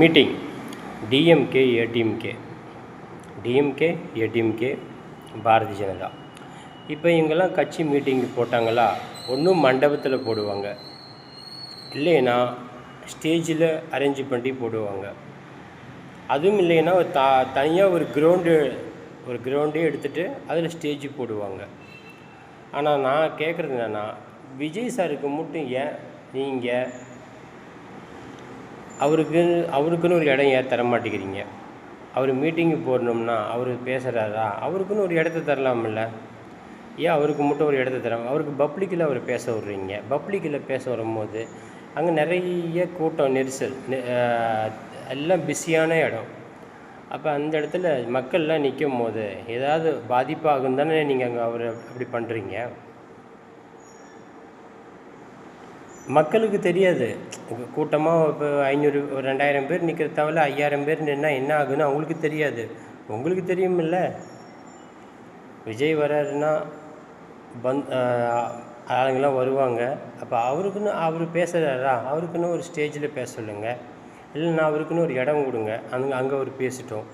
Meeting DMK ADMK Bharatiya Janata. இப்போ இவங்கெல்லாம் கட்சி மீட்டிங் போட்டாங்களா, ஒன்றும் மண்டபத்தில் போடுவாங்க, இல்லைன்னா ஸ்டேஜில் அரேஞ்ச் பண்ணி போடுவாங்க. அதுவும் இல்லைன்னா தனியாக ஒரு கிரவுண்டே எடுத்துகிட்டு அதில் ஸ்டேஜ் போடுவாங்க. ஆனால் நான் கேட்குறது என்னென்னா, விஜய் சாருக்கு மட்டும் ஏன் நீங்கள் அவருக்குன்னு ஒரு இடம் ஏன் தர மாட்டேங்கிறீங்க? அவர் மீட்டிங்கு போடணும்னா அவர் பேசுகிறாரா, அவருக்குன்னு ஒரு இடத்த தரலாமில்ல? ஏன் அவருக்கு மட்டும் ஒரு இடத்த தராங்க? அவருக்கு பப்ளிக்கில் அவர் பேச விட்றீங்க. பப்ளிக்கில் பேச வரும்போது அங்கே நிறைய கூட்டம், நெரிசல், எல்லாம் பிஸியான இடம். அப்போ அந்த இடத்துல மக்கள்லாம் நிற்கும் போது ஏதாவது பாதிப்பாகும் தானே நீங்கள் அங்கே அவரை அப்படி பண்ணுறீங்க? மக்களுக்கு தெரியாது. கூட்டமாக இப்போ 500 ஒரு 2000 பேர் நிற்கிறத தவிர 5000 பேர் நின்னா என்ன ஆகுன்னு அவங்களுக்கு தெரியாது. உங்களுக்கு தெரியுமில்ல. விஜய் வர்றாருன்னா ஆளுங்களாம் வருவாங்க. அப்போ அவருக்குன்னு அவர் பேசுகிறாரா, அவருக்குன்னு ஒரு ஸ்டேஜில் பேச சொல்லுங்கள், இல்லைன்னா அவருக்குன்னு ஒரு இடம் கொடுங்க, அங்கே அவர் பேசிட்டோம்.